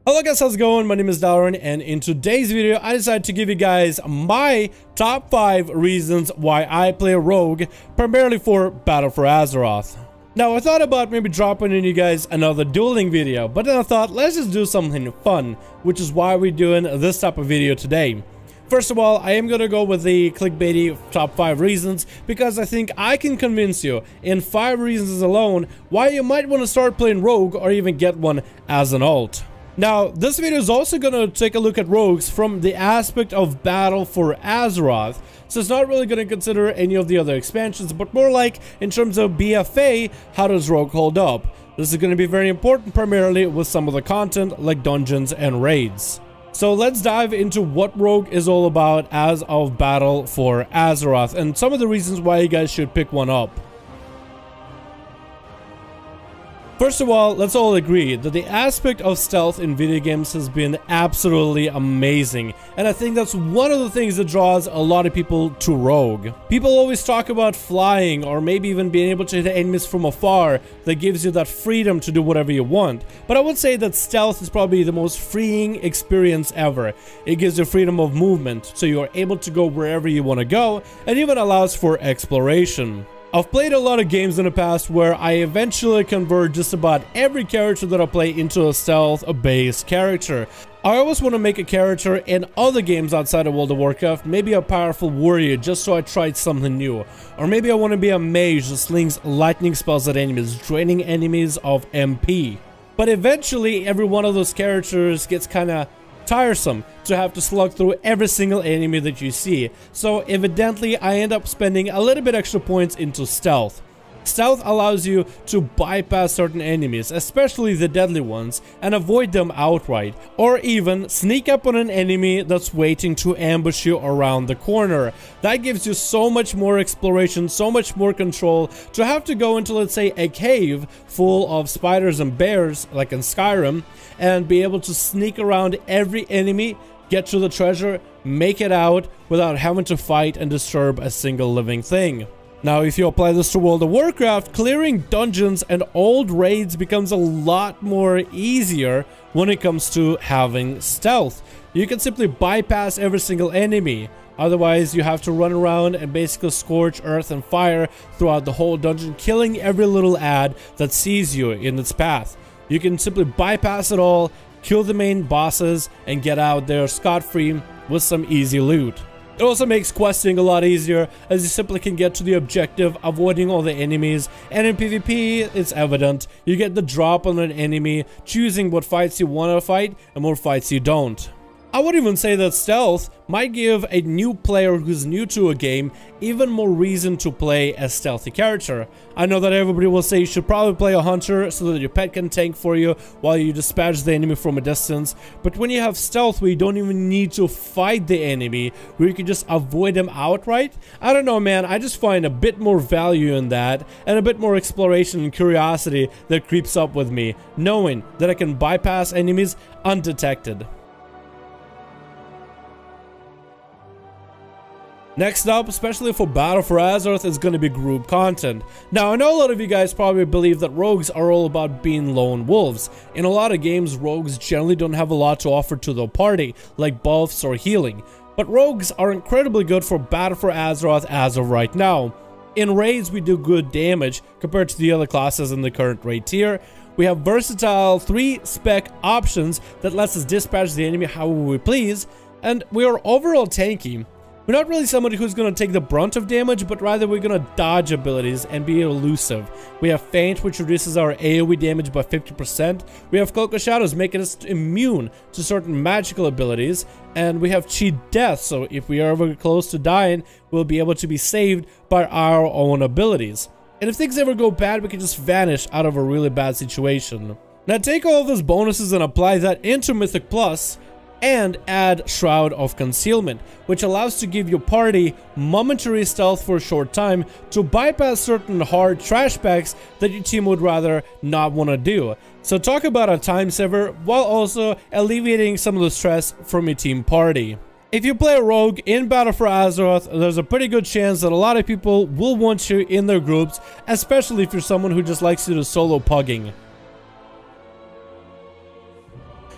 Hello guys, how's it going? My name is Dalaran, and in today's video I decided to give you guys my top 5 reasons why I play Rogue, primarily for Battle for Azeroth. Now I thought about maybe dropping in you guys another dueling video, but then I thought let's just do something fun, which is why we're doing this type of video today. First of all, I am gonna go with the clickbaity top 5 reasons because I think I can convince you in 5 reasons alone why you might want to start playing Rogue or even get one as an alt. Now, this video is also going to take a look at rogues from the aspect of Battle for Azeroth, so it's not really going to consider any of the other expansions, but more like in terms of BFA, how does rogue hold up? This is going to be very important primarily with some of the content like dungeons and raids. So let's dive into what rogue is all about as of Battle for Azeroth and some of the reasons why you guys should pick one up. First of all, let's all agree that the aspect of stealth in video games has been absolutely amazing, and I think that's one of the things that draws a lot of people to Rogue. People always talk about flying or maybe even being able to hit enemies from afar that gives you that freedom to do whatever you want, but I would say that stealth is probably the most freeing experience ever. It gives you freedom of movement, so you're able to go wherever you want to go, and even allows for exploration. I've played a lot of games in the past where I eventually convert just about every character that I play into a stealth-based character. I always want to make a character in other games outside of World of Warcraft, maybe a powerful warrior just so I tried something new. Or maybe I want to be a mage that slings lightning spells at enemies, draining enemies of MP. But eventually every one of those characters gets kinda tiresome to have to slug through every single enemy that you see, so evidently I end up spending a little bit extra points into stealth. Stealth allows you to bypass certain enemies, especially the deadly ones, and avoid them outright, or even sneak up on an enemy that's waiting to ambush you around the corner. That gives you so much more exploration, so much more control. To have to go into, let's say, a cave full of spiders and bears, like in Skyrim, and be able to sneak around every enemy, get to the treasure, make it out without having to fight and disturb a single living thing. Now, if you apply this to World of Warcraft, clearing dungeons and old raids becomes a lot more easier when it comes to having stealth. You can simply bypass every single enemy. Otherwise, you have to run around and basically scorch earth and fire throughout the whole dungeon, killing every little ad that sees you in its path. You can simply bypass it all, kill the main bosses, and get out there scot-free with some easy loot. It also makes questing a lot easier, as you simply can get to the objective, avoiding all the enemies, and in PvP, it's evident. You get the drop on an enemy, choosing what fights you want to fight, and what fights you don't. I would even say that stealth might give a new player who's new to a game even more reason to play a stealthy character. I know that everybody will say you should probably play a hunter so that your pet can tank for you while you dispatch the enemy from a distance, but when you have stealth where you don't even need to fight the enemy, where you can just avoid them outright, I don't know, man, I just find a bit more value in that and a bit more exploration and curiosity that creeps up with me, knowing that I can bypass enemies undetected. Next up, especially for Battle for Azeroth, is going to be group content. Now, I know a lot of you guys probably believe that rogues are all about being lone wolves. In a lot of games, rogues generally don't have a lot to offer to the party, like buffs or healing. But rogues are incredibly good for Battle for Azeroth as of right now. In raids, we do good damage compared to the other classes in the current raid tier. We have versatile 3-spec options that lets us dispatch the enemy however we please, and we are overall tanky. We're not really somebody who's going to take the brunt of damage, but rather we're going to dodge abilities and be elusive. We have Feint, which reduces our AoE damage by 50%. We have Cloak of Shadows, making us immune to certain magical abilities. And we have Cheat Death, so if we are ever close to dying, we'll be able to be saved by our own abilities. And if things ever go bad, we can just vanish out of a really bad situation. Now take all of those bonuses and apply that into Mythic Plus, and add Shroud of Concealment, which allows to give your party momentary stealth for a short time to bypass certain hard trash packs that your team would rather not want to do. So talk about a time saver while also alleviating some of the stress from your team party. If you play a rogue in Battle for Azeroth, there's a pretty good chance that a lot of people will want you in their groups, especially if you're someone who just likes to do solo pugging.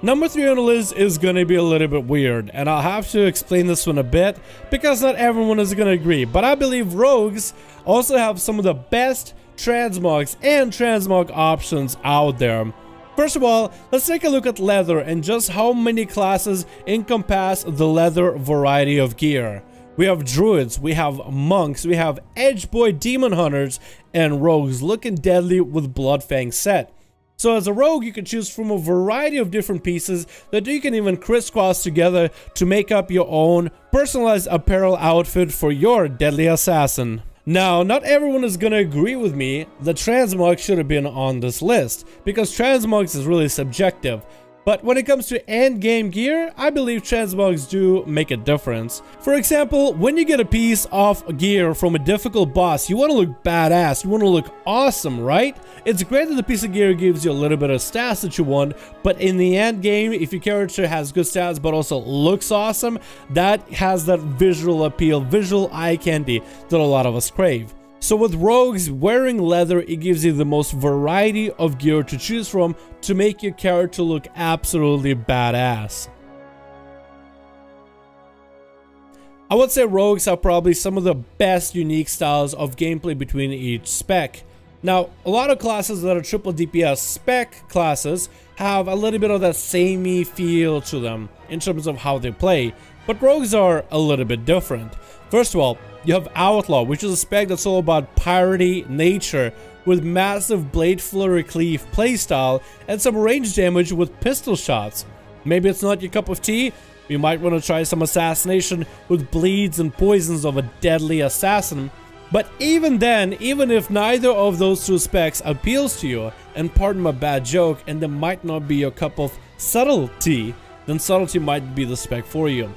Number 3 on the list is gonna be a little bit weird, and I'll have to explain this one a bit because not everyone is gonna agree, but I believe rogues also have some of the best transmogs and transmog options out there. First of all, let's take a look at leather and just how many classes encompass the leather variety of gear. We have druids, we have monks, we have edge boy demon hunters, and rogues looking deadly with Bloodfang set. So as a rogue, you can choose from a variety of different pieces that you can even crisscross together to make up your own personalized apparel outfit for your deadly assassin. Now, not everyone is gonna agree with me that transmog should have been on this list, because transmogs is really subjective. But when it comes to end game gear, I believe transmogs do make a difference. For example, when you get a piece of gear from a difficult boss, you want to look badass, you want to look awesome, right? It's great that the piece of gear gives you a little bit of stats that you want, but in the end game, if your character has good stats but also looks awesome, that has that visual appeal, visual eye candy that a lot of us crave. So with rogues, wearing leather, it gives you the most variety of gear to choose from to make your character look absolutely badass. I would say rogues have probably some of the best unique styles of gameplay between each spec. Now, a lot of classes that are triple DPS spec classes have a little bit of that samey feel to them in terms of how they play, but rogues are a little bit different. First of all, you have Outlaw, which is a spec that's all about piratey nature with massive blade flurry cleave playstyle and some range damage with pistol shots. Maybe it's not your cup of tea. You might want to try some assassination with bleeds and poisons of a deadly assassin. But even then, even if neither of those two specs appeals to you, and pardon my bad joke, and they might not be your cup of subtlety, then subtlety might be the spec for you.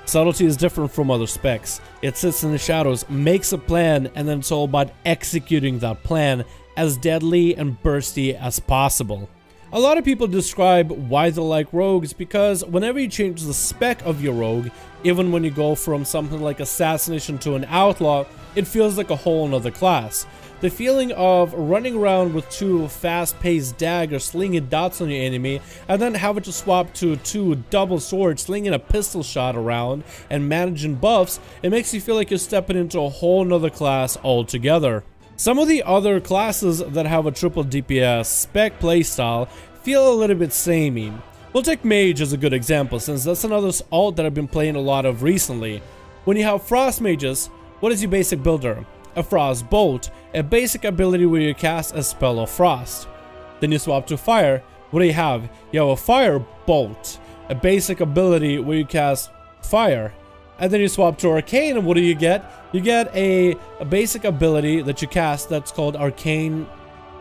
Subtlety is different from other specs. It sits in the shadows, makes a plan, and then it's all about executing that plan as deadly and bursty as possible. A lot of people describe why they like rogues because whenever you change the spec of your rogue, even when you go from something like Assassination to an Outlaw, it feels like a whole nother class. The feeling of running around with two fast-paced daggers slinging dots on your enemy and then having to swap to two double swords slinging a pistol shot around and managing buffs, it makes you feel like you're stepping into a whole nother class altogether. Some of the other classes that have a triple DPS spec playstyle feel a little bit samey. We'll take Mage as a good example since that's another alt that I've been playing a lot of recently. When you have Frost Mages, what is your basic builder? A Frost Bolt, a basic ability where you cast a spell of frost. Then you swap to Fire. What do you have? You have a Fire Bolt, a basic ability where you cast fire. And then you swap to Arcane, and what do you get? You get a basic ability that you cast that's called Arcane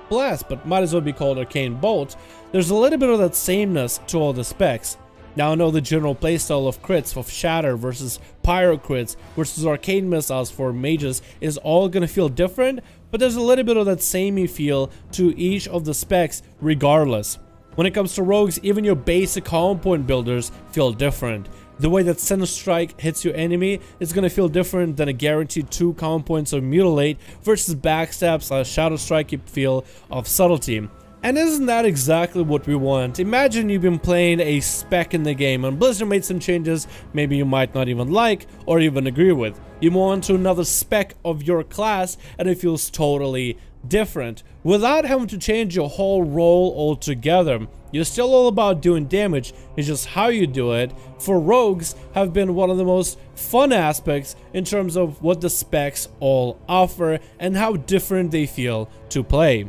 Blast, but might as well be called Arcane Bolt. There's a little bit of that sameness to all the specs. Now I know the general playstyle of crits, of Shatter versus Pyro crits versus Arcane missiles for mages is all gonna feel different, but there's a little bit of that samey feel to each of the specs regardless. When it comes to rogues, even your basic common point builders feel different. The way that Center Strike hits your enemy is gonna feel different than a guaranteed 2 common points of Mutilate versus Backstab / Shadow Strike you feel of Subtlety. And isn't that exactly what we want? Imagine you've been playing a spec in the game and Blizzard made some changes maybe you might not even like or even agree with. You move on to another spec of your class and it feels totally different without having to change your whole role altogether. You're still all about doing damage, it's just how you do it. For rogues have been one of the most fun aspects in terms of what the specs all offer and how different they feel to play.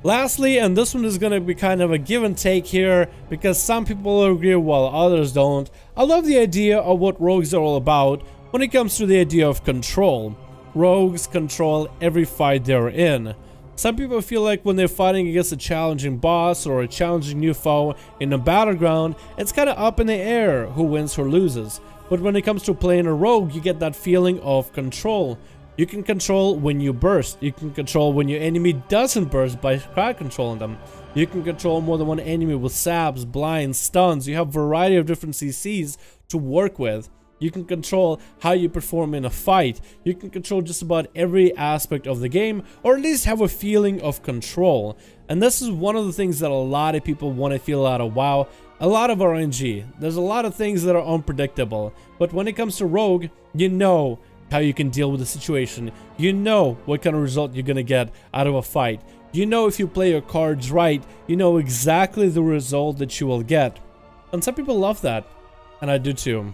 Lastly, and this one is going to be kind of a give and take here because some people agree while others don't, I love the idea of what rogues are all about when it comes to the idea of control. Rogues control every fight they're in. Some people feel like when they're fighting against a challenging boss or a challenging new foe in a battleground, it's kind of up in the air who wins or loses. But when it comes to playing a rogue, you get that feeling of control. You can control when you burst. You can control when your enemy doesn't burst by crowd controlling them. You can control more than one enemy with sabs, blinds, stuns. You have a variety of different CCs to work with. You can control how you perform in a fight. You can control just about every aspect of the game, or at least have a feeling of control. And this is one of the things that a lot of people want to feel out of WoW. A lot of RNG. There's a lot of things that are unpredictable. But when it comes to Rogue, you know how you can deal with the situation. You know what kind of result you're gonna get out of a fight. You know if you play your cards right, you know exactly the result that you will get. And some people love that. And I do too.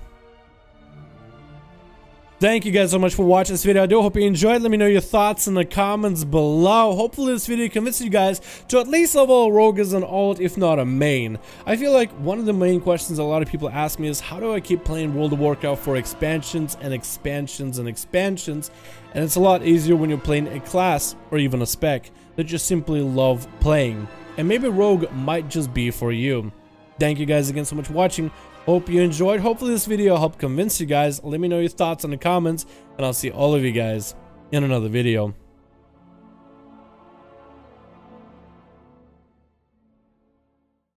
Thank you guys so much for watching this video. I do hope you enjoyed. Let me know your thoughts in the comments below. Hopefully this video convinces you guys to at least level a rogue as an alt, if not a main. I feel like one of the main questions a lot of people ask me is, how do I keep playing World of Warcraft for expansions and expansions and expansions? And it's a lot easier when you're playing a class or even a spec that you simply love playing. And maybe rogue might just be for you. Thank you guys again so much for watching. Hope you enjoyed. Hopefully this video helped convince you guys. Let me know your thoughts in the comments, and I'll see all of you guys in another video.